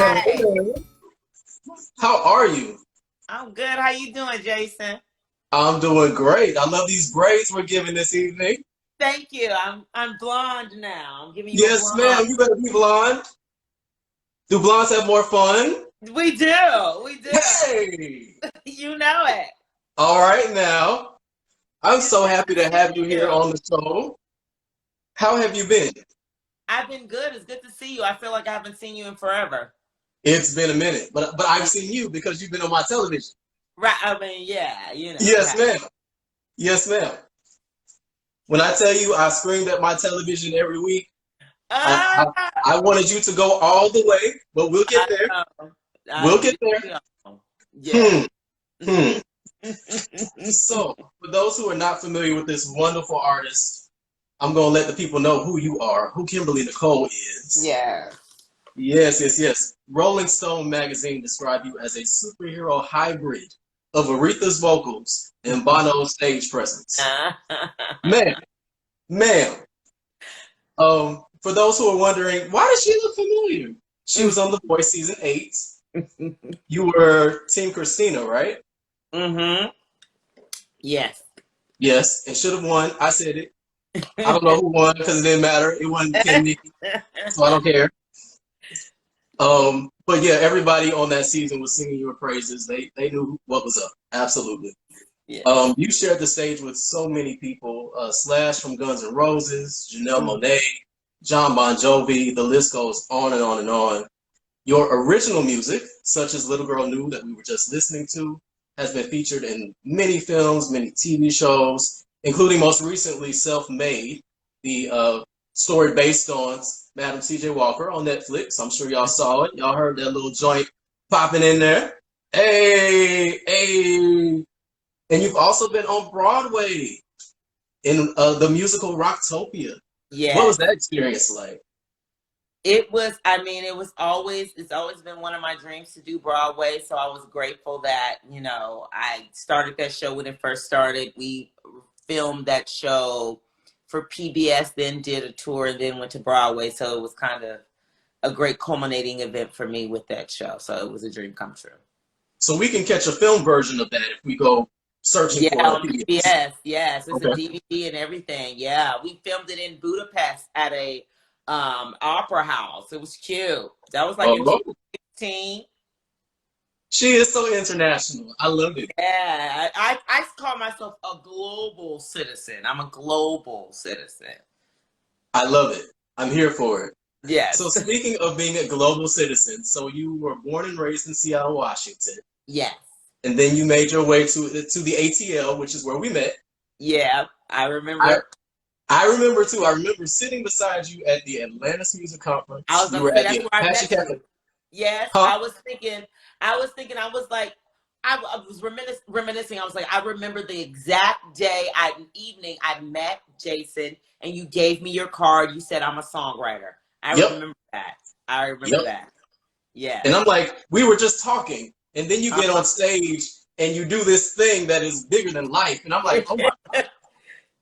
Hi. Hello. How are you? I'm good. How you doing, Jason? I'm doing great. I love these braids we're giving this evening. Thank you. I'm blonde now. I'm giving you a Yes, blonde. ma'am. You better be blonde. Do blondes have more fun? We do. We do. Hey! You know it. All right now. I'm It's so good happy to to see have you here you. on the show. How have you been? I've been good. It's good to see you. I feel like I haven't seen you in forever. It's been a minute, but I've seen you because you've been on my television. Right. I mean, yeah, it Yes, happened. ma'am. Yes, ma'am. When I tell you I screamed at my television every week, I, Ah, I, I wanted you to go all the way, but we'll get I there. know. We'll get there. You know. Yeah. Hmm. Hmm. So, for those who are not familiar with this wonderful artist, I'm going to let the people know who you are, who Kimberly Nichole is. Yeah. Yes, yes, yes. Rolling Stone magazine described you as a superhero hybrid of Aretha's vocals and Bono's stage presence. Ma'am, ma'am, for those who are wondering, why does she look familiar? She was on The Voice season 8. You were Team Christina, right? Mm-hmm. Yes. Yes, and should have won. I said it. I don't know who won because it didn't matter. It wasn't Kim Nikki, so I don't care. But yeah, everybody on that season was singing your praises. They knew what was up. Absolutely. Yes. You shared the stage with so many people. Slash from Guns N' Roses, Janelle Monáe, John Bon Jovi. The list goes on and on and on. Your original music, such as Little Girl Knew that we were just listening to, has been featured in many films, many TV shows, including most recently Self-Made, the story based on Madam C.J. Walker on Netflix. I'm sure y'all saw it. Y'all heard that little joint popping in there. Hey, hey. And you've also been on Broadway in the musical Rocktopia. What was Yes. that experience like? It was, I mean, it's always been one of my dreams to do Broadway. So I was grateful that, I started that show when it first started. We filmed that show for PBS, then did a tour, and then went to Broadway. So it was kind of a great culminating event for me with that show. So it was a dream come true. So we can catch a film version of that if we go searching Yeah, for it on on PBS. PBS. Yes, it's a Okay. DVD and everything. Yeah, we filmed it in Budapest at a opera house. It was cute. That was like in Oh, 2016. she is so international. I love it. Yeah, I call myself a global citizen. I'm a global citizen. I love it. I'm here for it. So Yes, speaking of being a global citizen, so you were born and raised in Seattle, Washington, yes, and then you made your way to the ATL, which is where we met. yeah. I I remember. I remember too. I remember sitting beside you at the Atlantis Music I Conference. was You gonna were say at that's the where I Apache met Cafe. you. Yes, Huh? I was like, I was reminiscing. I was like, I remember the exact day, evening I met Jason, and you gave me your card. You said I'm a songwriter. I Yep. remember that. I remember Yep. that. And Yes. I'm like, we were just talking, and then you Uh, get on stage and you do this thing that is bigger than life, and I'm like, oh my,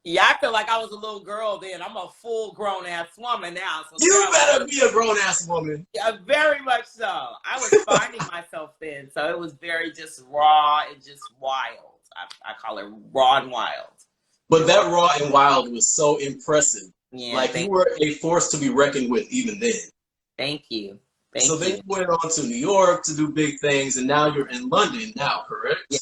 yeah, I feel like I was a little girl then. I'm a full grown ass woman now. So you that better was be a grown ass woman. yeah, very much so. I was finding myself then, so it was very just raw and just wild. I call it raw and wild. But Raw. that raw and wild was so impressive. Yeah, Like you were a force to be reckoned with even then. thank you, So thank then you. you went on to New York to do big things, and now you're in London now, correct? Yeah,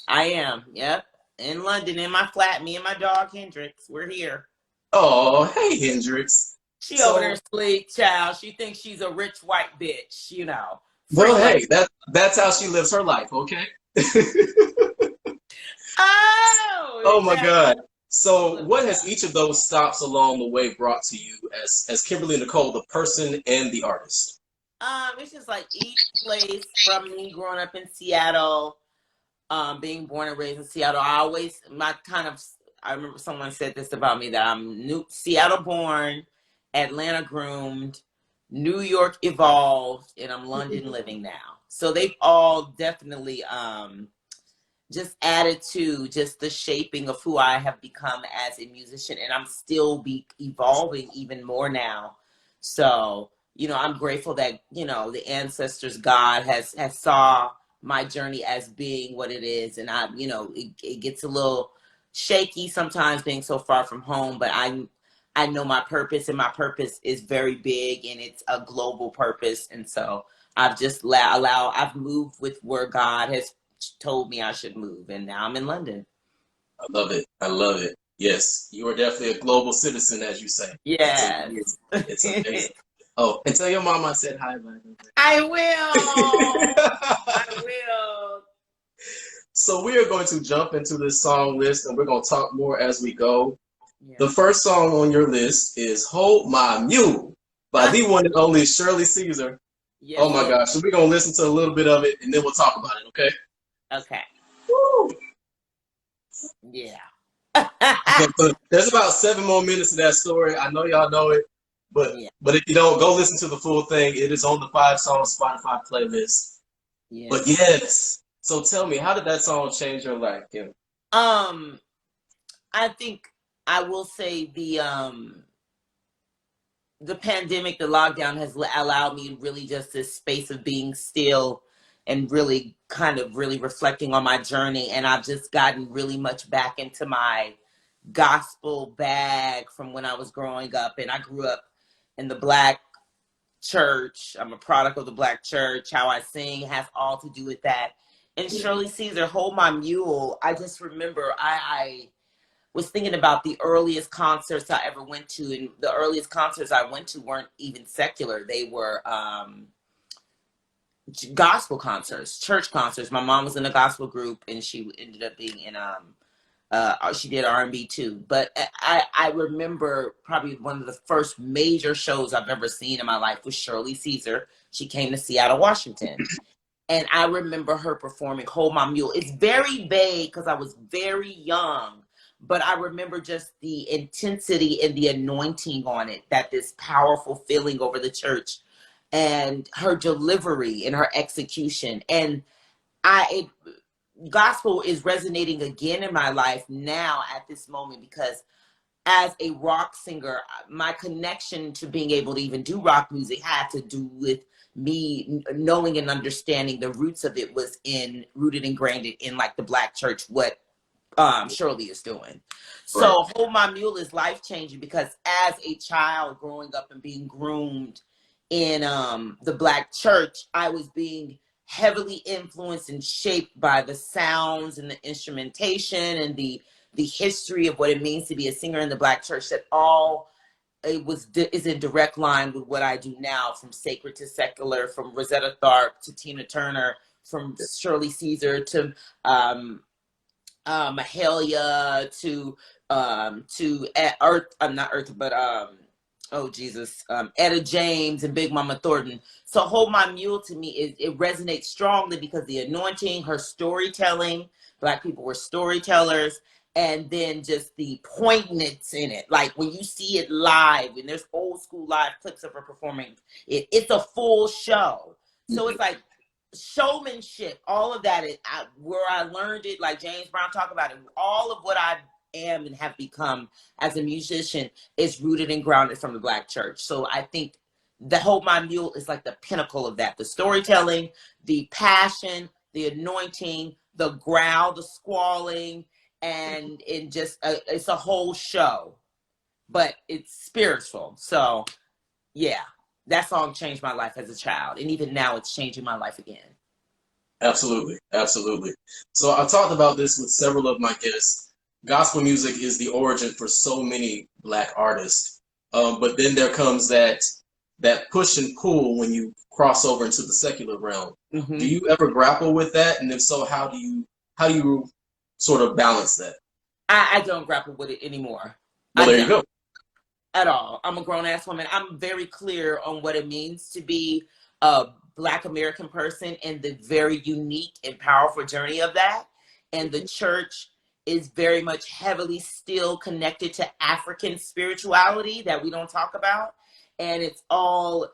I am. Yep, in London, in my flat. Me and my dog Hendrix. We're here. Oh, hey Hendrix. She over there So, asleep, child. She thinks she's a rich white bitch. Free well, London. hey, that's how she lives her life, okay? Oh, Oh my exactly. God. So, what has each of those stops along the way brought to you as Kimberly Nichole, the person and the artist? It's just like each place from me growing up in Seattle, being born and raised in Seattle. I remember someone said this about me that I'm Seattle born, Atlanta groomed, New York evolved, and I'm London living now. So they've all definitely just added to just the shaping of who I have become as a musician, and I'm still be evolving even more now. So I'm grateful that, the ancestors, God has saw my journey as being what it is. And it gets a little shaky sometimes being so far from home, but I know my purpose, and my purpose is very big, and it's a global purpose. And so I've just I've moved with where God has told me I should move. And now I'm in London. I love it. I love it. Yes, you are definitely a global citizen, as you say. It's Yes. amazing. It's amazing. Oh, and tell your mom I said hi, by the I will. way. I will. So we are going to jump into this song list, and we're going to talk more as we go. Yeah. The first song on your list is "Hold My Mule" by the one and only Shirley Caesar. Yes, Oh my gosh! So we're gonna listen to a little bit of it, and then we'll talk about it. Okay? Okay. Woo. Yeah. Okay, so there's about 7 more minutes of that story. I know y'all know it, but Yeah. but if you don't, go listen to the full thing. It is on the 5-song Spotify playlist. Yeah. But yes. So tell me, how did that song change your life, Kim? I think I will say the pandemic, the lockdown has allowed me really just this space of being still and really kind of really reflecting on my journey. And I've just gotten really much back into my gospel bag from when I was growing up. And I grew up in the Black church. I'm a product of the Black church. How I sing has all to do with that. And Shirley Caesar, Hold My Mule, I just remember I was thinking about the earliest concerts I ever went to, and the earliest concerts I went to weren't even secular. They were gospel concerts, church concerts. My mom was in a gospel group, and she ended up being in she did R&B too. But I remember probably one of the first major shows I've ever seen in my life was Shirley Caesar. She came to Seattle, Washington. And I remember her performing Hold My Mule. It's very vague because I was very young, but I remember just the intensity and the anointing on it, that this powerful feeling over the church, and her delivery and her execution. And gospel is resonating again in my life now at this moment, because as a rock singer, my connection to being able to even do rock music had to do with me knowing and understanding the roots of it was rooted and ingrained in like the Black church, what Shirley is doing. So Right. Hold My Mule is life changing, because as a child growing up and being groomed in the Black church, I was being heavily influenced and shaped by the sounds and the instrumentation and the history of what it means to be a singer in the Black church, that all is in direct line with what I do now, from sacred to secular, from Rosetta Tharpe to Tina Turner, from Shirley Caesar to Mahalia to Earth. I'm not Earth, but oh Jesus, Etta James and Big Mama Thornton. So Hold My Mule to me it resonates strongly because the anointing, her storytelling. Black people were storytellers. And then just the poignance in it. Like when you see it live, and there's old school live clips of her performing, it's a full show. So it's like showmanship, all of that is where I learned it, like James Brown talked about it. All of what I am and have become as a musician is rooted and grounded from the Black church. So I think the Hold My Mule is like the pinnacle of that. The storytelling, the passion, the anointing, the growl, the squalling, and it's a whole show, but it's spiritual. So yeah, that song changed my life as a child, and even now it's changing my life again. Absolutely, absolutely. So I talked about this with several of my guests. Gospel music is the origin for so many Black artists, but then there comes that push and pull when you cross over into the secular realm. Mm-hmm. Do you ever grapple with that? And if so, how do you sort of balance that? I don't grapple with it anymore. Well, there you go. At all. I'm a grown ass woman. I'm very clear on what it means to be a Black American person and the very unique and powerful journey of that. And the church is very much heavily still connected to African spirituality that we don't talk about. And it's a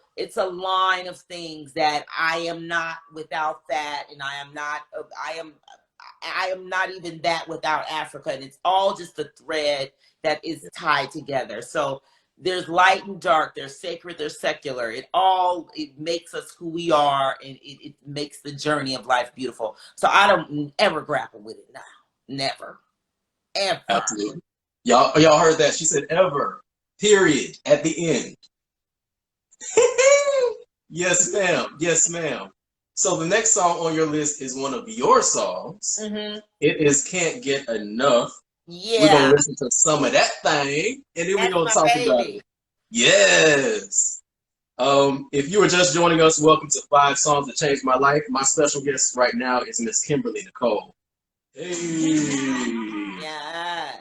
line of things that I am not without that. And I am not even that without Africa. And it's all just a thread that is tied together. So there's light and dark, there's sacred, there's secular. It makes us who we are, and it makes the journey of life beautiful. So I don't ever grapple with it now. Never. Ever. Absolutely. Y'all heard that? She said ever. Period. At the end. Yes, ma'am. Yes, ma'am. So the next song on your list is one of your songs. Mm-hmm. It is Can't Get Enough. Yeah. We're going to listen to some of that thing, and then we're going to talk about it. Yes. If you were just joining us, welcome to 5 Songs That Changed My Life. My special guest right now is Miss Kimberly Nichole. Hey. Yes.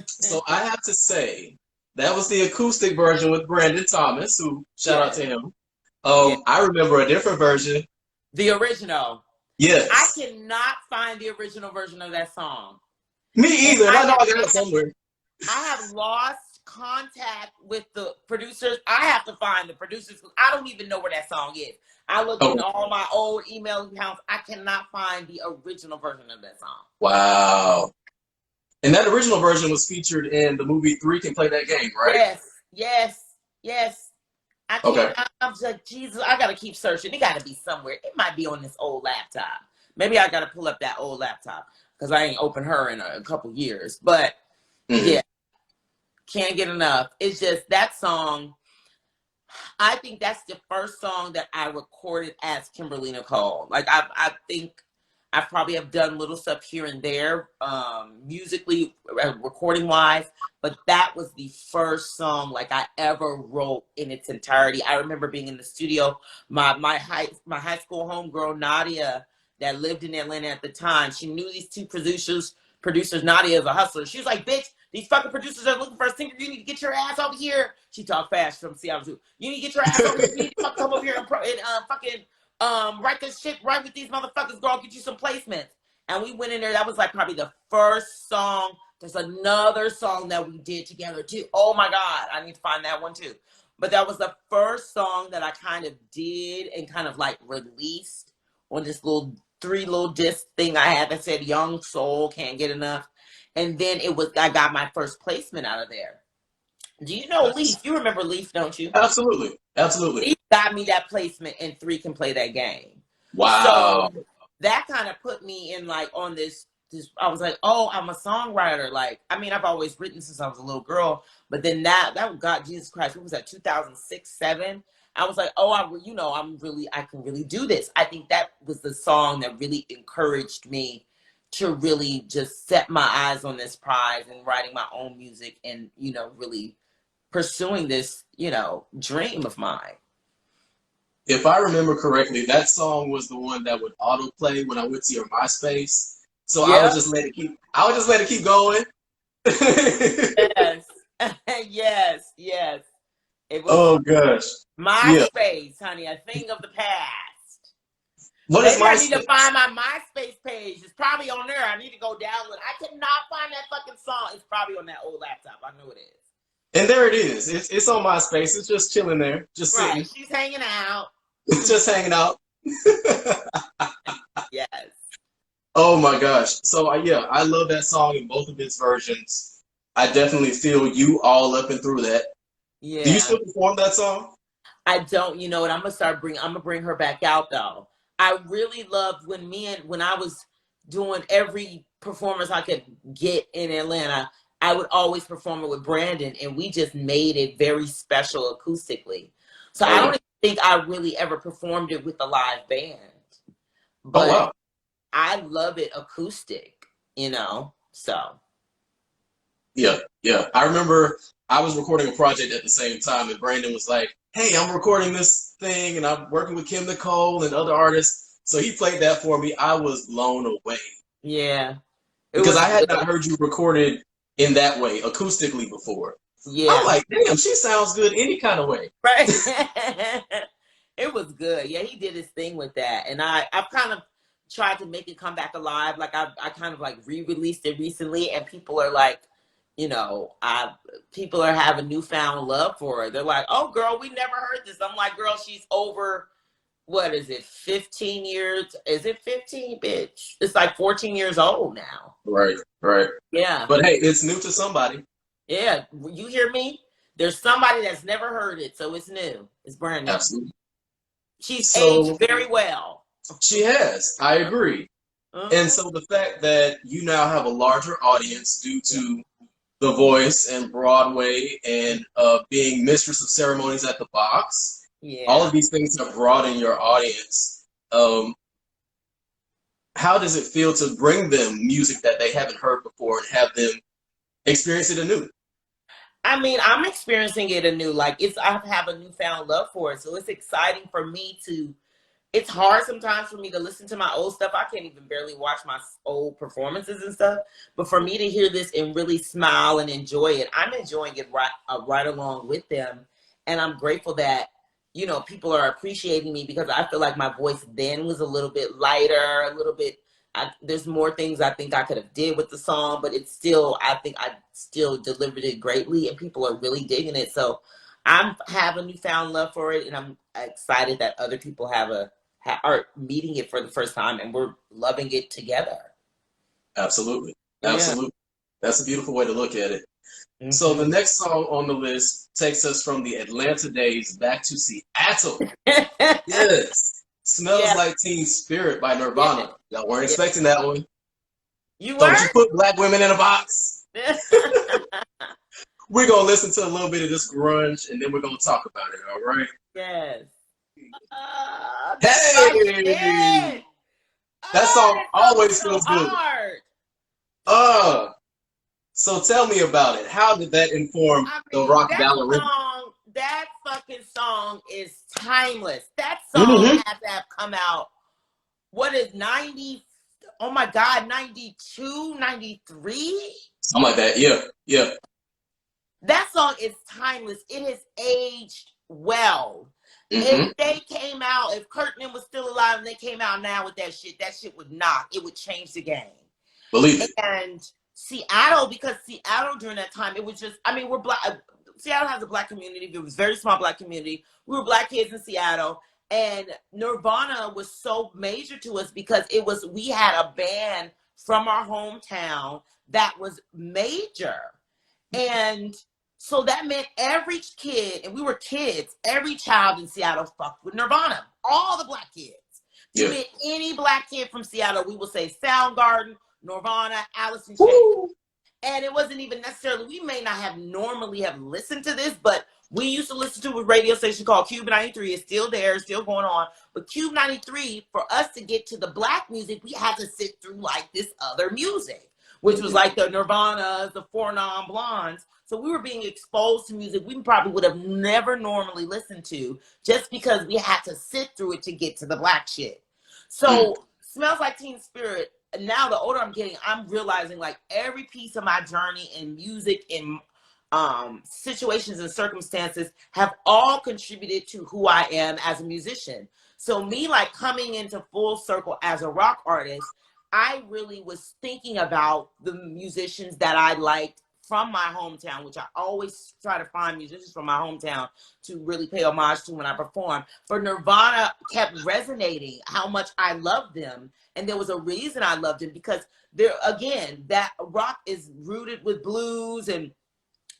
So I have to say, that was the acoustic version with Brandon Thomas, who, shout out to him. I remember a different version. The original. Yes. I cannot find the original version of that song. Me either. I know I got it somewhere. I have lost contact with the producers. I have to find the producers because I don't even know where that song is. I looked in all my old email accounts. I cannot find the original version of that song. Wow. And that original version was featured in the movie 3 Can Play That Game, right? Yes. I can't. I'm like, Jesus, I got to keep searching. It got to be somewhere. It might be on this old laptop. Maybe I got to pull up that old laptop because I ain't opened her in a couple years. But yeah, Can't Get Enough. It's just that song. I think that's the first song that I recorded as Kimberly Nichole. Like I think I probably have done little stuff here and there, musically, recording wise, but that was the first song like I ever wrote in its entirety. I remember being in the studio. My high school homegirl Nadia, that lived in Atlanta at the time, she knew these 2 producers. Nadia is a hustler. She was like, "Bitch, these fucking producers are looking for a singer. You need to get your ass over here." She talked fast from Seattle too. "You need to get your ass over here. You need to come over here and fucking write this shit right with these motherfuckers, girl. Get you some placements." And we went in there. That was like probably the first song. There's another song that we did together too. Oh my God, I need to find that one too. But that was the first song that I kind of did and kind of like released on this 3 little disc thing I had that said "Young Soul, Can't Get Enough." And then I got my first placement out of there. Do you know Leaf? You remember Leaf, don't you? Absolutely. Leaf got me that placement, and 3 Can Play That Game. Wow. So that kind of put me in like on this, I was like, oh, I'm a songwriter. Like, I mean, I've always written since I was a little girl, but then that got, Jesus Christ, what was that, 2006, 7? I was like, oh, I can really do this. I think that was the song that really encouraged me to really just set my eyes on this prize and writing my own music and, really pursuing this, dream of mine. If I remember correctly, that song was the one that would autoplay when I went to your MySpace. So I would just let it keep going. Yes. Yes. It was, oh gosh. MySpace, honey, a thing of the past. What is MySpace? I need to find my MySpace page. It's probably on there. I need to go download. I cannot find that fucking song. It's probably on that old laptop. I know it is. And there it is. It's on MySpace. It's just chilling there, just sitting. Right. She's hanging out. Just hanging out. Yes. Oh my gosh. So I love that song in both of its versions. I definitely feel you all up and through that. Yeah. Do you still perform that song? I don't. You know what? I'm gonna bring her back out though. I really loved when I was doing every performance I could get in Atlanta. I would always perform it with Brandon, and we just made it very special acoustically. So I don't even think I really ever performed it with a live band. But I love it acoustic, so. Yeah. I remember I was recording a project at the same time, and Brandon was like, "Hey, I'm recording this thing, and I'm working with Kim Nichole and other artists." So he played that for me. I was blown away. Yeah. Because I had not heard you recorded in that way, acoustically, before. Yeah. I'm like, damn, she sounds good any kind of way. Right. It was good. Yeah, he did his thing with that. And I've kind of tried to make it come back alive. Like I kind of like re-released it recently, and people are like, people are having newfound love for it. They're like, "Oh girl, we never heard this." I'm like, "Girl, she's over, what is it, 15 years? Is it 15, bitch? It's like 14 years old now." Right. Yeah. But hey, it's new to somebody. Yeah, you hear me? There's somebody that's never heard it, so it's new. It's brand new. Absolutely. She's aged So very well. she has. I agree. And Uh-huh. so the fact that you now have a larger audience due Yeah. to The Voice and Broadway and being Mistress of Ceremonies at the Box, all Yeah. of these things have broadened your audience. Um, how does it feel to bring them music that they haven't heard before and have them experience it anew? I mean, I'm experiencing it anew. Like I have a newfound love for it. So it's exciting for me to it's hard sometimes for me to listen to my old stuff. I can't even barely watch my old performances and stuff. But for me to hear this and really smile and enjoy it, I'm enjoying it right along with them. And I'm grateful that, people are appreciating me because I feel like my voice then was a little bit lighter, a little bit. There's more things I think I could have did with the song, but it's still, I think I still delivered it greatly and people are really digging it. So I'm have a newfound love for it and I'm excited that other people are meeting it for the first time and we're loving it together. Absolutely. Yeah. Absolutely. That's a beautiful way to look at it. So Hmm. the next song on the list takes us from the Atlanta days back to Seattle. Yes. Smells Yeah. Like Teen Spirit by Yeah. Nirvana. Y'all weren't Yeah. expecting that one. You Don't you were? put black women in a box. We're going to listen to a little bit of this grunge and then we're going to talk about it, all right? Yes. That's my Hey! shit. That Oh, song that song is always so feels good. hard. Uh, so tell me about it. How did that inform I the mean, rock ballerina? that fucking song is timeless. That song Mm-hmm. had to have come out, what is 90? Oh my God, 92, 93. Something like that. Yeah. Yeah. That song is timeless. It has aged well. If Mm-hmm. they came out, if Kurtman was still alive and they came out now with that shit would knock. It would change the game. Believe it. And Seattle, because Seattle during that time, it was just, I mean, we're black. Seattle has a black community. It was a very small black community. We were black kids in Seattle. And Nirvana was so major to us because we had a band from our hometown that was major. And so that meant every kid, and we were kids, every child in Seattle fucked with Nirvana. All the black kids. You Yeah. meet any black kid from Seattle, we will say Soundgarden, Nirvana, Alice in Chains. Woo! And it wasn't even necessarily, we may not have normally have listened to this, but we used to listen to a radio station called Cube 93. It's still there, it's still going on. But Cube 93, for us to get to the black music, we had to sit through like this other music, which was like the Nirvanas, the Four Non Blondes. So we were being exposed to music we probably would have never normally listened to just because we had to sit through it to get to the black shit. Mm. So Smells Like Teen Spirit, now the older I'm getting, I'm realizing like every piece of my journey in music and situations and circumstances have all contributed to who I am as a musician. So me like coming into full circle as a rock artist, I really was thinking about the musicians that I liked from my hometown, which I always try to find musicians from my hometown to really pay homage to when I perform. For Nirvana kept resonating how much I loved them. And there was a reason I loved them because there, again, that rock is rooted with blues and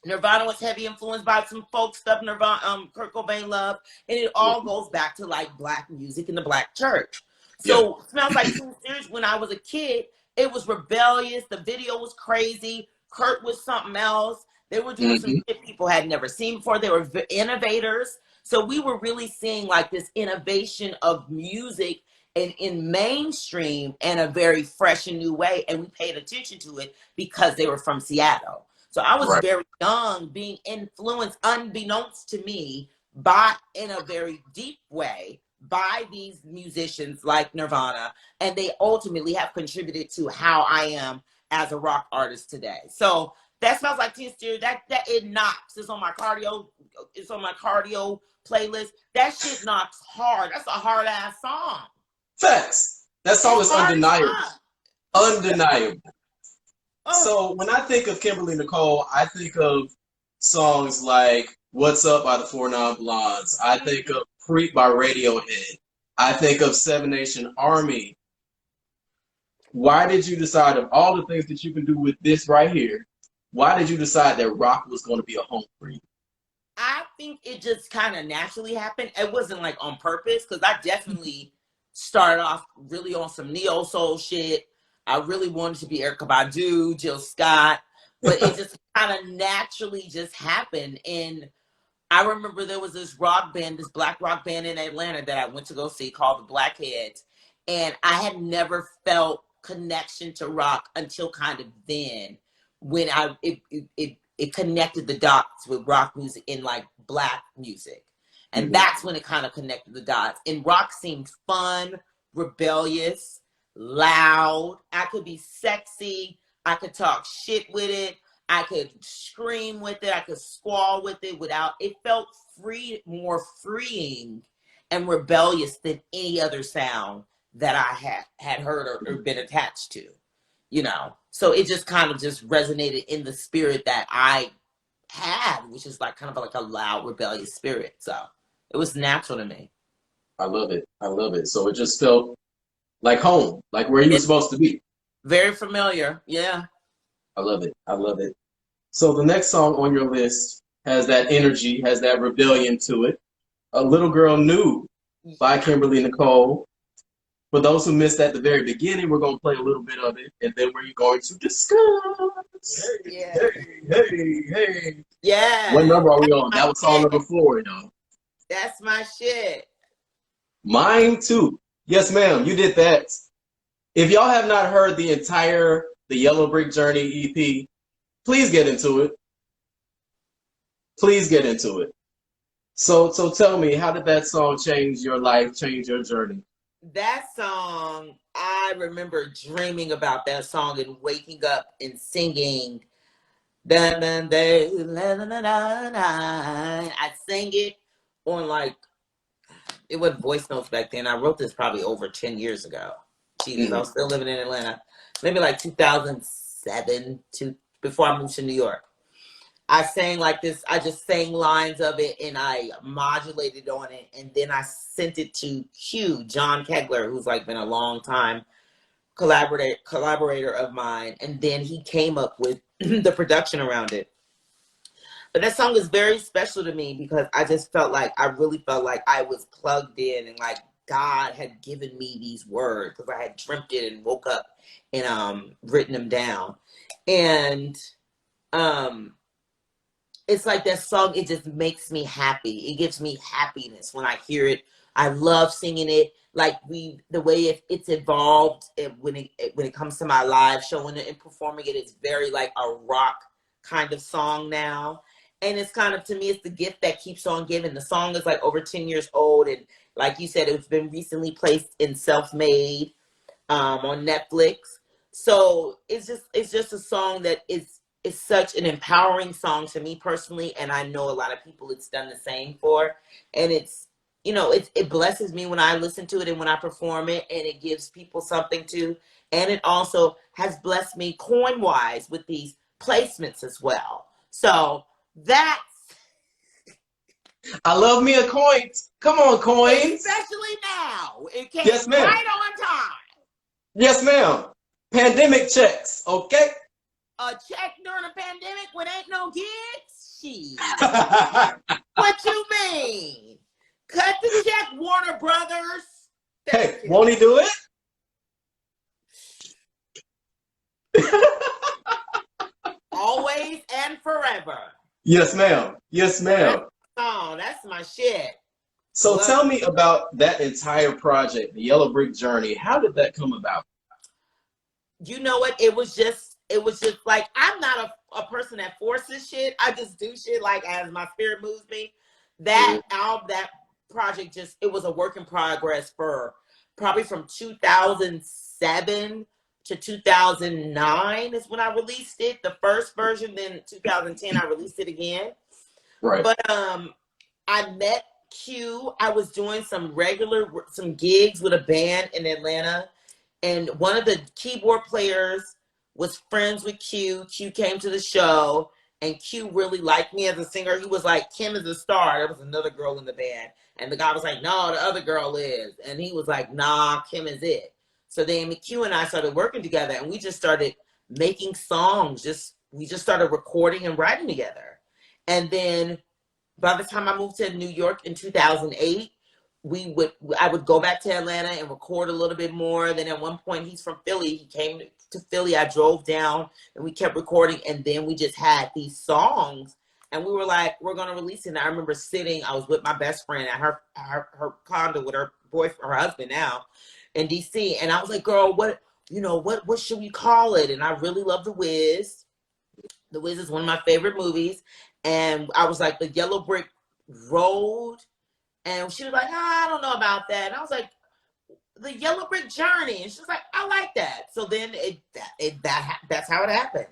Nirvana was heavy influenced by some folk stuff Nirvana, Kurt Cobain loved, and it all goes back to like black music in the black church. Yeah. So Smells Like Teen Spirit, when I was a kid, it was rebellious. The video was crazy. Kurt was something else. They were doing some Mm-hmm. shit people had never seen before. They were innovators. So we were really seeing like this innovation of music and in mainstream in a very fresh and new way. And we paid attention to it because they were from Seattle. So I was Right. very young, being influenced, unbeknownst to me, by in a very deep way by these musicians like Nirvana, and they ultimately have contributed to how I am as a rock artist today. So that Smells Like Teen Spirit. That it knocks. It's on my cardio. It's on my cardio playlist. That shit knocks hard. That's a hard ass song. Facts. That song It's is hard as undeniable. fuck. Undeniable. Oh, So when I think of Kimberly Nichole, I think of songs like What's Up by the Four Non Blondes. I think of Creep by Radiohead. I think of Seven Nation Army. Why did you decide of all the things that you can do with this right here why did you decide that rock was going to be a home for you? I think it just kind of naturally happened. It wasn't like on purpose, because I definitely started off really on some neo soul shit. I really wanted to be Erykah Badu, Jill Scott, but it just kind of naturally just happened. And I remember there was this rock band, this black rock band in Atlanta that I went to go see called the Blackheads. And I had never felt connection to rock until kind of then, when it connected the dots with rock music and like black music. And that's when it kind of connected the dots. And rock seemed fun, rebellious, loud. I could be sexy. I could talk shit with it. I could scream with it. I could squall with it without, it felt free, more freeing and rebellious than any other sound that I had heard or been attached to, you know? So it just kind of just resonated in the spirit that I had, which is like kind of like a loud, rebellious spirit. So it was natural to me. I love it. I love it. So it just felt like home, like where you were supposed to be. Very familiar. Yeah. I love it. I love it. So the next song on your list has that energy, has that rebellion to it. A Little Girl Knew by Kimberly Nichole. For those who missed at the very beginning, we're going to play a little bit of it, and then we're going to discuss. Yeah. Hey. Yeah. What number are we on? That was song number 4, y'all. That's my shit. Mine too. Yes, ma'am. You did that. If y'all have not heard the entire The Yellow Brick Journey EP, please get into it. Please get into it. So tell me, how did that song change your life, change your journey? That song, I remember dreaming about that song and waking up and singing. Dun, dun, dun, dun, dun, dun, dun. I sang it on like, it wasn't voice notes back then. I wrote this probably over 10 years ago. Jesus, I was still living in Atlanta. Maybe like 2007, before I moved to New York. I sang like this. I just sang lines of it and I modulated on it. And then I sent it to Q, John Kegler, who's like been a long time collaborator of mine. And then he came up with the production around it. But that song is very special to me because I just felt like, I really felt like I was plugged in and like God had given me these words because I had dreamt it and woke up and written them down. And it's like that song, it just makes me happy. It gives me happiness when I hear it. I love singing it. Like the way it's evolved when it comes to my live showing it and performing it, it's very like a rock kind of song now. And it's kind of, to me, it's the gift that keeps on giving. The song is like over 10 years old. And like you said, it's been recently placed in Self-Made on Netflix. So it's just a song that is such an empowering song to me personally. And I know a lot of people it's done the same for. And it's, you know, it blesses me when I listen to it and when I perform it, and it gives people something to. And it also has blessed me coin-wise with these placements as well. So that's... I love me a coin. Come on, coins. Especially now. It came Yes, ma'am. right on time. Yes, ma'am. Pandemic checks, okay? A check during a pandemic when ain't no gigs? Shit. What you mean? Cut the check, Warner Brothers. Hey, won't he do it? Always and forever. Yes, ma'am. Yes, ma'am. Oh, that's my shit. So tell me about that entire project, the Yellow Brick Journey. How did that come about? You know what? It was just like, I'm not a person that forces shit. I just do shit like as my spirit moves me. That project it was a work in progress for probably from 2007 to 2009 is when I released it. The first version, then 2010 I released it again. Right. But I met Q. I was doing some gigs with a band in Atlanta, and one of the keyboard players was friends with Q. Q came to the show, and Q really liked me as a singer. He was like, Kim is a star. There was another girl in the band. And the guy was like, no, the other girl is. And he was like, nah, Kim is it. So then Q and I started working together, and we just started making songs, just we just started recording and writing together. And then by the time I moved to New York in 2008, I would go back to Atlanta and record a little bit more. Then at one point, he's from Philly. He came to Philly. I drove down and we kept recording. And then we just had these songs and we were like, we're going to release it. And I remember I was with my best friend at her condo with her boyfriend, her husband now in DC. And I was like, girl, what should we call it? And I really love The Wiz. The Wiz is one of my favorite movies. And I was like, The Yellow Brick Road. And she was like, I don't know about that. And I was like, The Yellow Brick Journey. And she was like, I like that. So then that's how it happened.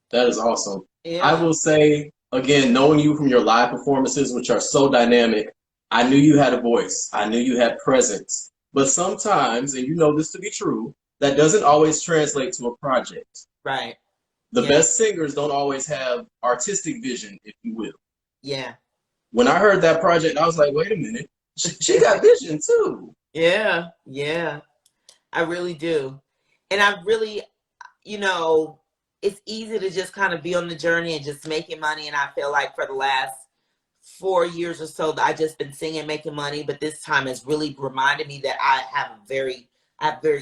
That is awesome. Yeah. I will say, again, knowing you from your live performances, which are so dynamic, I knew you had a voice. I knew you had presence. But sometimes, and you know this to be true, that doesn't always translate to a project. Right. The best singers don't always have artistic vision, if you will. Yeah. When I heard that project, I was like, wait a minute. She got vision too. Yeah. Yeah. I really do. And I really, it's easy to just kind of be on the journey and just making money. And I feel like for the last 4 years or so, I just been singing, making money. But this time has really reminded me that I have very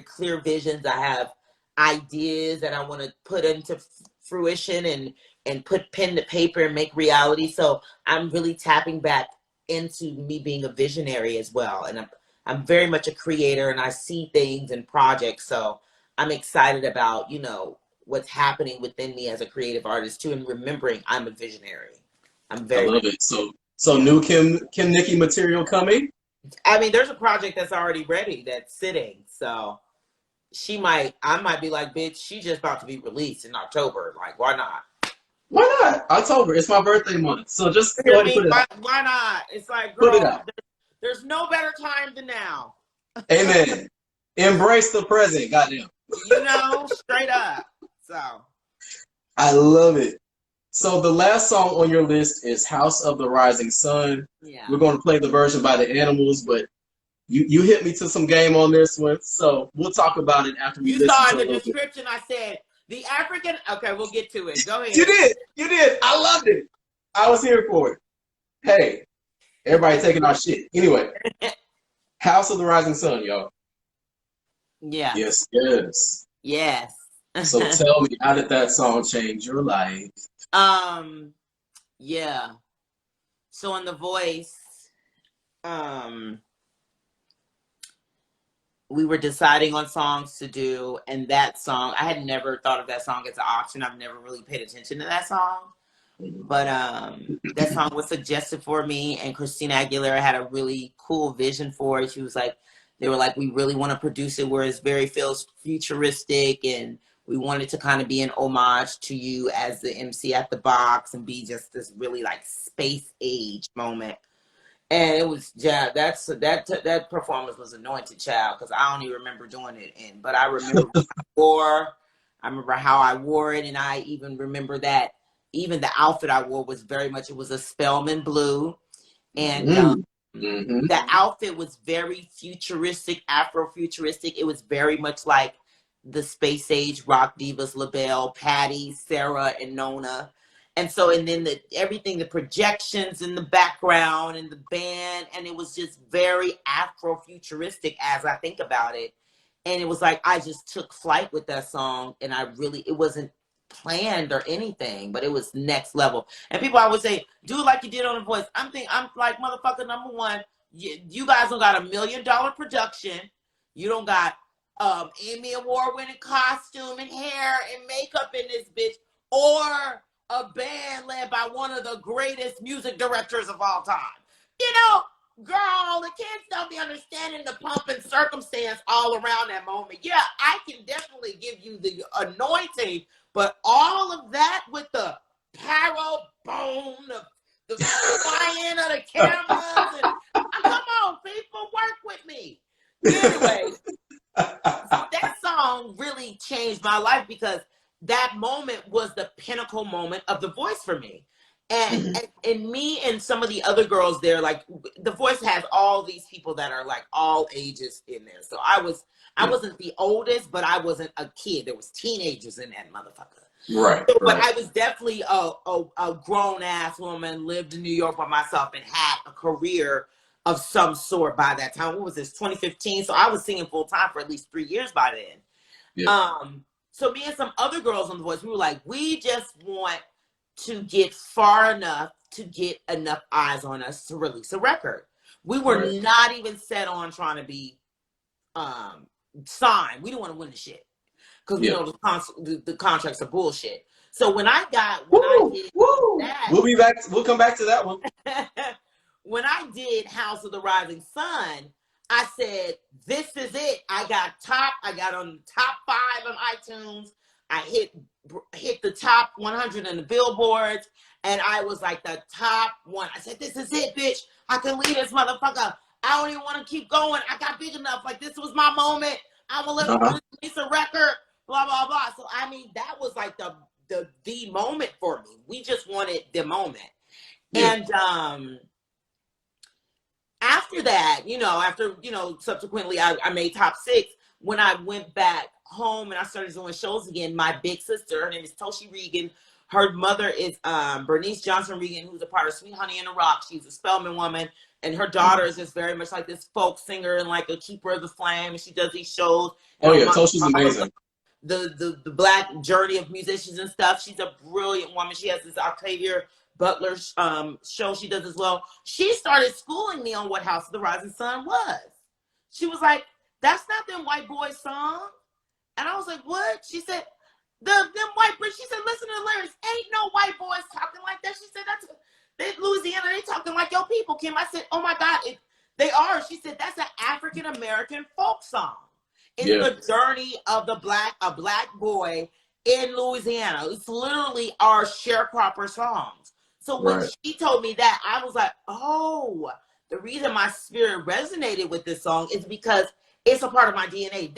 clear visions. I have ideas that I want to put into fruition and put pen to paper and make reality. So I'm really tapping back into me being a visionary as well. And I'm very much a creator and I see things and projects. So I'm excited about, what's happening within me as a creative artist too. And remembering I'm a visionary. I love it. So new Kim Nichole material coming? I mean, there's a project that's already ready that's sitting. So I might be like, bitch, she's just about to be released in October. Like, why not? Why not? October. It's my birthday month. So just go ahead and put it out. Why not? It's like, girl, put it out. There's no better time than now. Amen. Embrace the present, goddamn. Straight up. So. I love it. So the last song on your list is House of the Rising Sun. Yeah. We're going to play the version by the Animals, but you hit me to some game on this one. So we'll talk about it after we listen to it. You saw in the description, I said, the African. Okay, we'll get to it. Go ahead. You did. I loved it. I was here for it. Hey, everybody taking our shit. Anyway, House of the Rising Sun, y'all. Yeah. Yes. Yes. So tell me, how did that song change your life? Yeah. So in The Voice, we were deciding on songs to do, and that song, I had never thought of that song as an option. I've never really paid attention to that song. But that song was suggested for me, and Christina Aguilera had a really cool vision for it. She was like, they were like, we really want to produce it where it feels futuristic, and we wanted to kind of be an homage to you as the MC at the box and be just this really like space age moment. And it was, that performance was anointed, child, because I don't even remember doing it. But I remember I remember how I wore it, and I even remember that even the outfit I wore was it was a Spelman blue, and the outfit was very futuristic, Afrofuturistic. It was very much like the space age rock divas, LaBelle, Patty, Sarah, and Nona. And so, and then everything, the projections in the background and the band, and it was just very Afrofuturistic as I think about it. And it was like, I just took flight with that song, and it wasn't planned or anything, but it was next level. And people always say, do it like you did on The Voice. I'm like, motherfucker, number one, you guys don't got $1 million production. You don't got Emmy Award winning costume and hair and makeup in this bitch, or a band led by one of the greatest music directors of all time. Girl, the kids don't be understanding the pomp and circumstance all around that moment. Yeah, I can definitely give you the anointing, but all of that with the pyro boom, the flying of the cameras, and come on, people, work with me. Anyway, that song really changed my life because that moment was the pinnacle moment of The Voice for me. And me and some of the other girls there, like The Voice has all these people that are like all ages in there. So I wasn't the oldest, but I wasn't a kid. There was teenagers in that motherfucker. Right, So, but right. I was definitely a grown ass woman, lived in New York by myself, and had a career of some sort by that time. What was this, 2015? So I was singing full time for at least 3 years by then. Yeah. So me and some other girls on The Voice, we were like, we just want to get far enough to get enough eyes on us to release a record. We were not even set on trying to be signed. We didn't want to win the shit because we know the contracts are bullshit. So when I did that, we'll be back. We'll come back to that one. when I did House of the Rising Sun, I said, this is it. I got on top 5 on iTunes. I hit the top 100 in the billboards, and I was like the top one. I said, this is it, bitch. I can lead this motherfucker. I don't even want to keep going. I got big enough. Like, this was my moment. I'm going to release a record, blah, blah, blah. So, I mean, that was like the moment for me. We just wanted the moment. Yeah. And after that, subsequently I made top 6. When I went back home and I started doing shows again, my big sister, her name is Toshi Regan. Her mother is Bernice Johnson Regan, who's a part of Sweet Honey in the Rock. She's a Spelman woman. And her daughter is just very much like this folk singer and like a keeper of the flame. And she does these shows. And Toshi's amazing. The Black journey of musicians and stuff. She's a brilliant woman. She has this Octavia Butler show she does as well. She started schooling me on what House of the Rising Sun was. She was like, that's not them white boys song. And I was like, what? She said, them white boys. She said, listen to the lyrics. Ain't no white boys talking like that. She said, they Louisiana, they talking like your people, Kim. I said, oh my God, they are. She said, that's an African-American folk song. It's the journey of a black boy in Louisiana. It's literally our sharecropper songs. So when she told me that, I was like, oh, the reason my spirit resonated with this song is because it's a part of my DNA.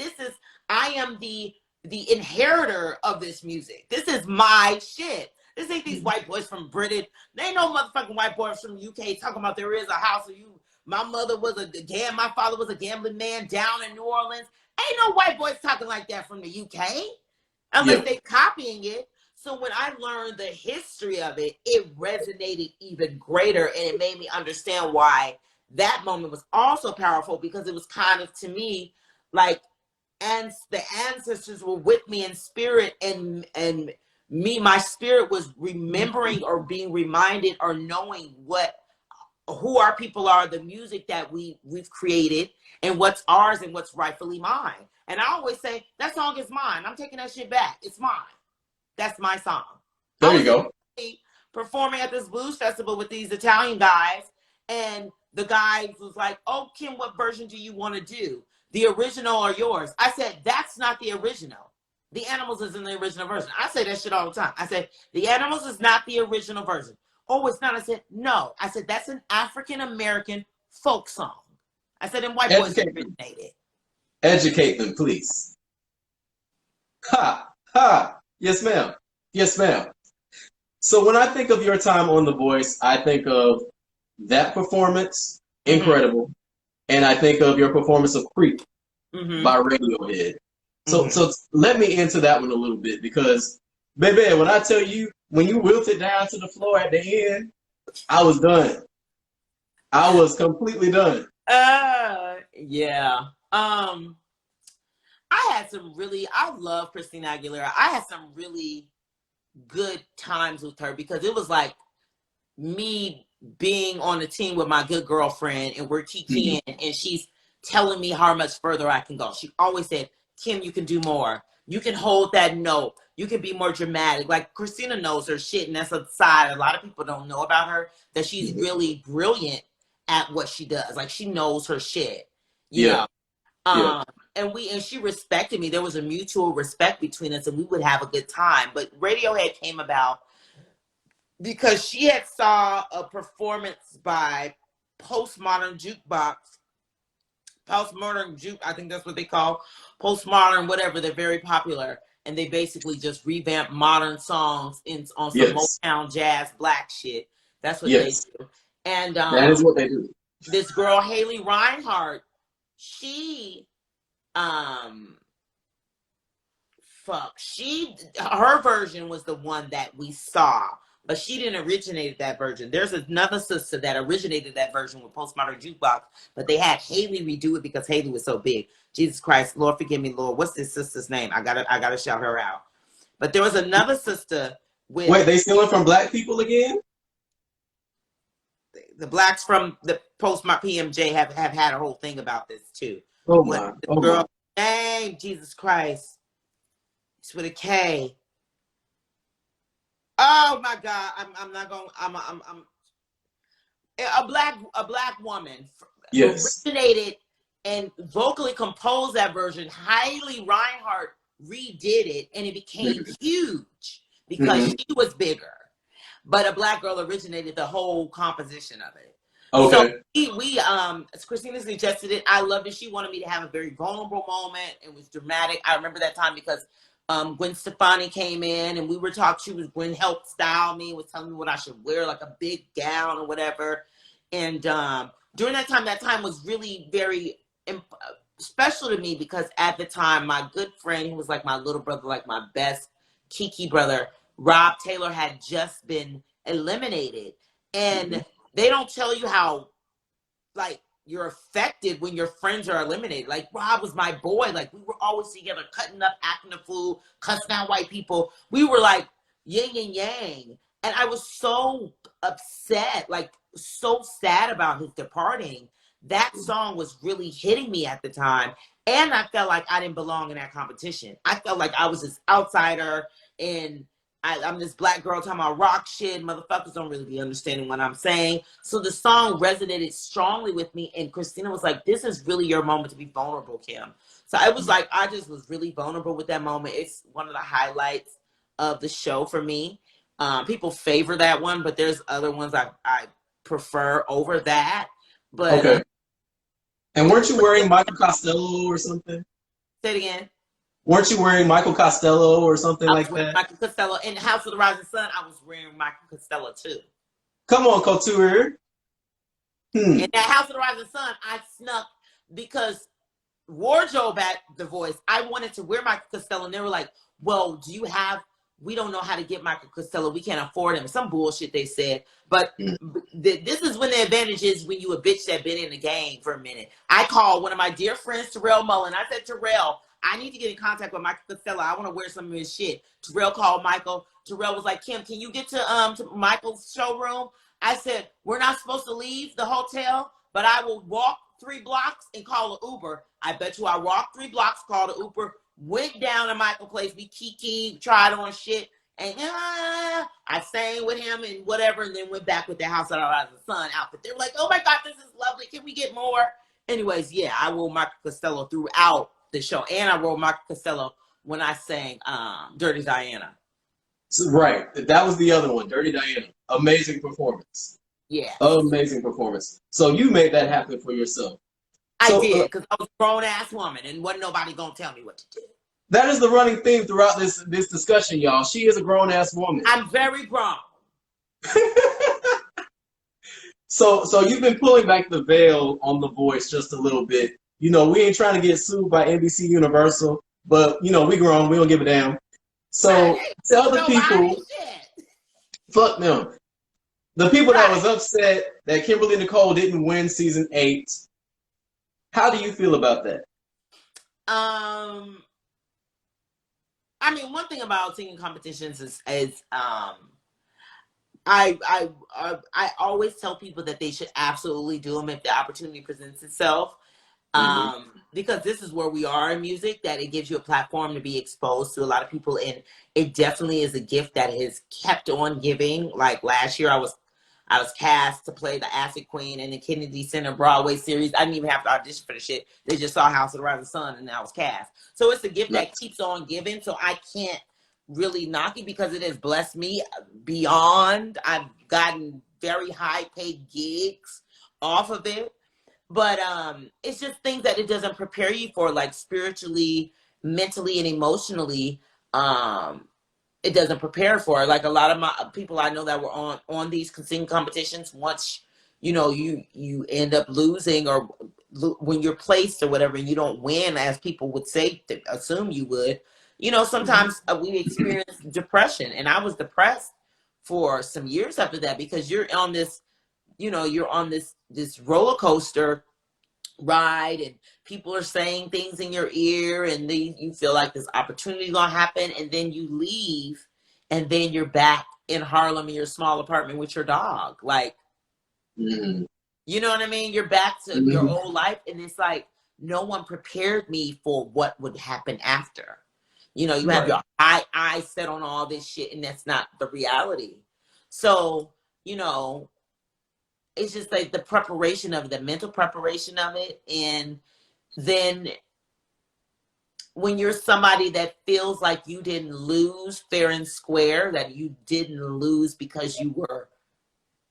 I am the inheritor of this music. This is my shit. This ain't these white boys from Britain. They ain't no motherfucking white boys from the UK talking about there is a house of you. My father was a gambling man down in New Orleans. Ain't no white boys talking like that from the UK unless they copying it. So when I learned the history of it, it resonated even greater, and it made me understand why that moment was also powerful, because it was kind of, to me, like, and the ancestors were with me in spirit, and my spirit was remembering or being reminded or knowing who our people are, the music that we've created, and what's ours and what's rightfully mine. And I always say, that song is mine. I'm taking that shit back. It's mine. That's my song. There you go. Performing at this blues festival with these Italian guys, and the guy was like, oh, Kim, what version do you want to do? The original or yours? I said, that's not the original. The Animals is in the original version. I say that shit all the time. I said, the Animals is not the original version. Oh, it's not. I said, no. I said, that's an African-American folk song. I said, and white boys originated. Educate them, please. Ha! Ha! Yes, ma'am. Yes, ma'am. So when I think of your time on The Voice, I think of that performance, incredible. And I think of your performance of Creep by Radiohead. So let me into that one a little bit, because, baby, when I tell you, when you wilted down to the floor at the end, I was done. I was completely done. Yeah. I love Christina Aguilera. I had some really good times with her, because it was like me being on a team with my good girlfriend, and we're kikiing, and she's telling me how much further I can go. She always said, Kim, you can do more. You can hold that note. You can be more dramatic. Like, Christina knows her shit, and that's a side a lot of people don't know about her, that she's really brilliant at what she does. Like, she knows her shit, you know. And she respected me. There was a mutual respect between us, and we would have a good time. But Radiohead came about because she had saw a performance by Postmodern Juke, I think that's what they call Postmodern, whatever. They're very popular. and they basically just revamp modern songs on some Yes. Motown jazz black shit. That's what they Yes. do. And That is what they do. this girl Haley Reinhart, she um her version was the one that we saw, but she didn't originate that version. There's another sister that originated that version with Postmodern Jukebox, but they had Haley redo it because Haley was so big. Jesus Christ, Lord forgive me, Lord. What's this sister's name? I gotta shout her out. But there was another sister with Wait, they stealing from black people again? the blacks from the Postmodern PMJ have had a whole thing about this too. Oh What my. the Oh my. girl name? Jesus Christ. It's with a K. Oh my God! I'm not going. I'm a black woman Yes. originated and vocally composed that version. Hailey Reinhart redid it, and it became huge because she was bigger. But a black girl originated the whole composition of it. So Okay. we Christina suggested it. I loved it. She wanted me to have a very vulnerable moment. It was dramatic. I remember that time because Gwen Stefani came in and we were talking. Gwen helped style me, was telling me what I should wear, like a big gown or whatever. And during that time was really very special to me because at the time, my good friend, who was like my little brother, like my best Kiki brother, Rob Taylor, had just been eliminated. And they don't tell you how, like, you're affected when your friends are eliminated. Like, Rob was my boy. Like, we were always together, cutting up, acting a fool, cussing out white people. We were like yin and yang. And I was so upset, like, so sad about his departing. That song was really hitting me at the time. And I felt like I didn't belong in that competition. I felt like I was this outsider, and I'm this black girl talking about rock shit. Motherfuckers don't really be understanding what I'm saying. So the song resonated strongly with me. And Christina was like, this is really your moment to be vulnerable, Kim. So I was like, I just was really vulnerable with that moment. It's one of the highlights of the show for me. People favor that one, but there's other ones I prefer over that. But Okay. And weren't you wearing Michael Costello or something? Say it again. Weren't you wearing Michael Costello or something like that? Michael Costello. In House of the Rising Sun, I was wearing Michael Costello too. Come on, Couture. In that House of the Rising Sun, I snuck because wardrobe at The Voice, I wanted to wear Michael Costello, and they were like, well, we don't know how to get Michael Costello. We can't afford him. Some bullshit they said. But this is when the advantage is when you a bitch that been in the game for a minute. I called one of my dear friends, Terrell Mullen. I said, Terrell, I need to get in contact with Michael Costello. I want to wear some of his shit. Terrell called Michael. Terrell was like, Kim, can you get to Michael's showroom? I said, we're not supposed to leave the hotel, but I will walk 3 blocks and call an Uber. I bet you I walked 3 blocks, called an Uber, went down to Michael's place, we kiki, tried on shit, and I sang with him and whatever, and then went back with the House of the Rising Sun outfit. They were like, oh my God, this is lovely. Can we get more? Anyways, yeah, I wore Michael Costello throughout the show, and I wore Michael Costello when I sang Dirty Diana. So, right. That was the other one, Dirty Diana. Amazing performance. Yeah. Amazing performance. So you made that happen for yourself. I did, because I was a grown-ass woman, and wasn't nobody going to tell me what to do. That is the running theme throughout this discussion, y'all. She is a grown-ass woman. I'm very grown. So you've been pulling back the veil on The Voice just a little bit. You know, we ain't trying to get sued by NBC Universal, but, you know, we grown. We don't give a damn. So tell the people, fuck them. The people that was upset that Kimberly Nichole didn't win season 8, how do you feel about that? I mean, one thing about singing competitions is I always tell people that they should absolutely do them if the opportunity presents itself. Because this is where we are in music, that it gives you a platform to be exposed to a lot of people, and it definitely is a gift that has kept on giving. Like last year, I was cast to play the Acid Queen in the Kennedy Center Broadway series. I didn't even have to audition for the shit. They just saw House of the Rising Sun, and I was cast. So it's a gift that keeps on giving. So I can't really knock it because it has blessed me beyond. I've gotten very high paid gigs off of it. But it's just things that it doesn't prepare you for, like spiritually, mentally, and emotionally. it doesn't prepare for it. Like a lot of my people I know that were on these singing competitions, once you end up losing, or when you're placed or whatever, and you don't win as people would say to assume you would, sometimes we experience depression, and I was depressed for some years after that, because you're on this roller coaster ride, and people are saying things in your ear, and then you feel like this opportunity gonna happen, and then you leave, and then you're back in Harlem in your small apartment with your dog. Like, you know what I mean? You're back to your old life, and it's like no one prepared me for what would happen after. You have your eyes set on all this shit, and that's not the reality. So, it's just like the preparation of it, the mental preparation of it. And then when you're somebody that feels like you didn't lose fair and square, that you didn't lose because you were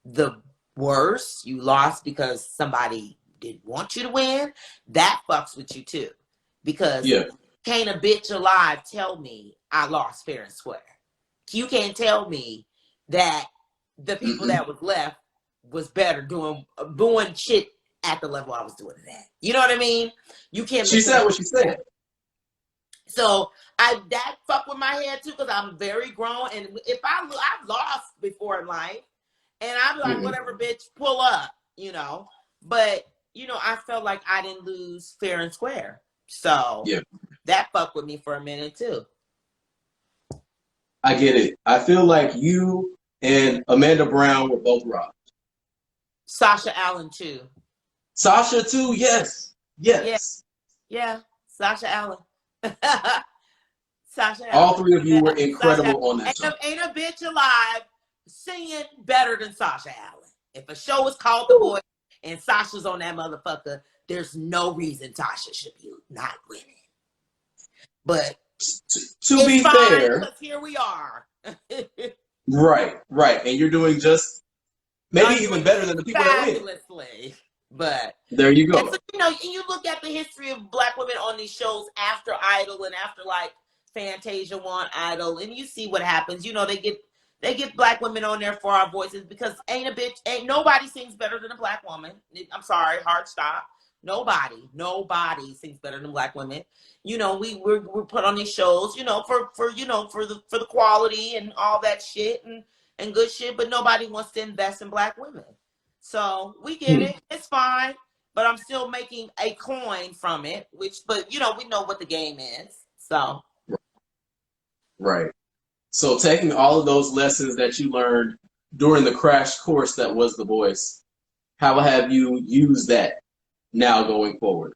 the worst, you lost because somebody didn't want you to win, that fucks with you too. Because can't a bitch alive tell me I lost fair and square? You can't tell me that the people that was left was better doing shit at the level I was doing it at. You know what I mean? You can't. She said what she said. So that fuck with my head too, because I'm very grown, and if I've lost before in life, and I'm like, whatever, bitch, pull up, But I felt like I didn't lose fair and square, so that fucked with me for a minute too. I get it. I feel like you and Amanda Brown were both robbed. Sasha Allen too. Sasha too, yes. Yeah. Sasha Allen. Sasha Allen. All three of you were incredible on that show. Ain't a bitch alive singing better than Sasha Allen. If a show is called The Voice and Sasha's on that motherfucker, there's no reason Tasha should be not winning. But to be fair, because here we are. Right. And you're doing just maybe even better than the people that win. Fabulously. But there you go. And so, you look at the history of Black women on these shows after Idol and after like Fantasia won Idol, and you see what happens. They get Black women on there for our voices, because ain't nobody sings better than a Black woman. I'm sorry, hard stop. Nobody sings better than Black women. We're put on these shows, for the quality and all that shit and good shit, but nobody wants to invest in Black women. So we get it. It's fine. But I'm still making a coin from it, but we know what the game is. So. Right. So taking all of those lessons that you learned during the crash course that was The Voice, how have you used that now going forward?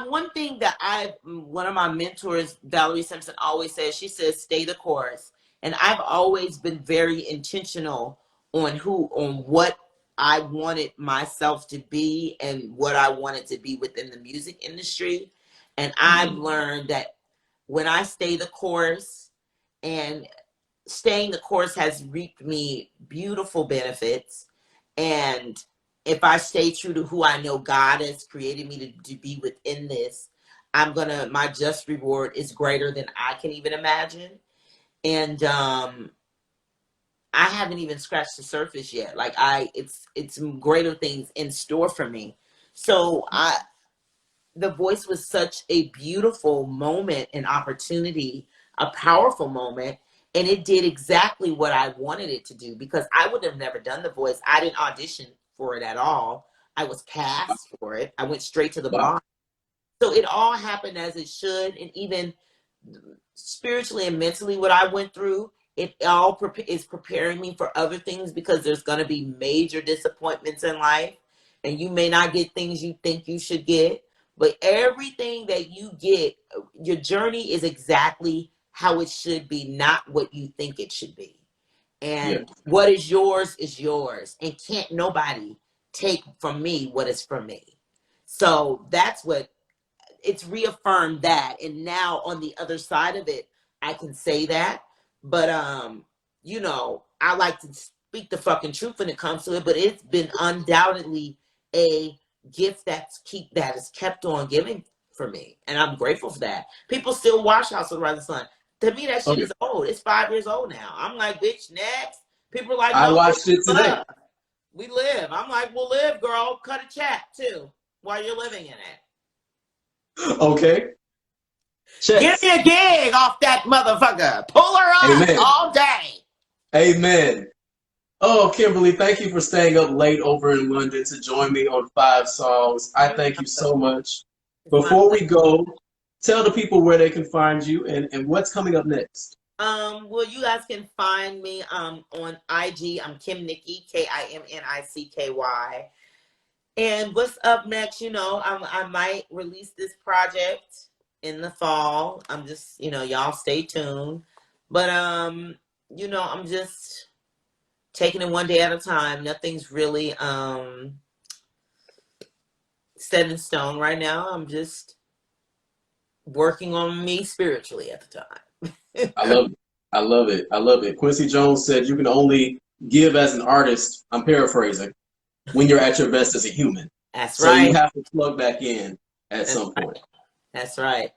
One thing that one of my mentors, Valerie Simpson, always says, she says, stay the course. And I've always been very intentional on what I wanted myself to be and what I wanted to be within the music industry. And I've learned that when I stay the course, and staying the course has reaped me beautiful benefits. And if I stay true to who I know God has created me to be within this, my just reward is greater than I can even imagine. And I haven't even scratched the surface yet. Like it's greater things in store for me. So The Voice was such a beautiful moment and opportunity, a powerful moment. And it did exactly what I wanted it to do, because I would have never done The Voice. I didn't audition for it at all. I was cast for it. I went straight to the bar. So it all happened as it should. And even spiritually and mentally, what I went through, it all is preparing me for other things, because there's going to be major disappointments in life, and you may not get things you think you should get, but everything that you get, your journey is exactly how it should be, not what you think it should be. And what is yours, and can't nobody take from me what is from me. So that's what it's reaffirmed that. And now on the other side of it, I can say that. But I like to speak the fucking truth when it comes to it. But it's been undoubtedly a gift that is kept on giving for me, and I'm grateful for that. People still watch House of the Rising Sun. To me, that shit Okay. is old. It's 5 years old now. I'm like, bitch, next. People are like, I no, watched it today. we live. I'm like, well, live, girl. Cut a check too while you're living in it. Okay. Checks. Give me a gig off that motherfucker. Pull her up Amen. all day. Amen. Oh, Kimberly, thank you for staying up late over in London to join me on 5 Songs. I thank you so much. Before we go, tell the people where they can find you and what's coming up next. Well, you guys can find me on IG. I'm Kim Nicky, KIMNICKY. And what's up next? I might release this project in the fall. I'm just, y'all stay tuned. But I'm just taking it one day at a time. Nothing's really set in stone right now. I'm just working on me spiritually at the time. I love it. I love it. I love it. Quincy Jones said you can only give as an artist, I'm paraphrasing, when you're at your best as a human. That's so right. You have to plug back in at some point. That's right.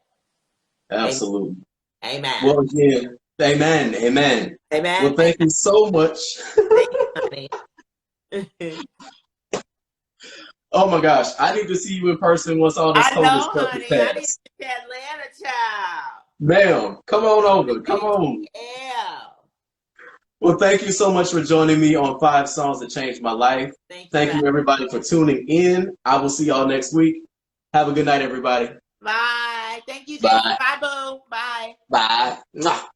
Absolutely. Amen. Well, again, amen. Amen. Amen. Well, thank you so much. Thank you, honey. Oh my gosh, I need to see you in person once all this COVID stuff is I need passed. to get Atlanta, child. Ma'am, come on over. Come on. Yeah. Well, thank you so much for joining me on 5 Songs That Changed My Life. Thank you, everybody, for tuning in. I will see y'all next week. Have a good night, everybody. Bye. Thank you, Bye. Jason. Bye, boo. Bye. Bye. Mwah.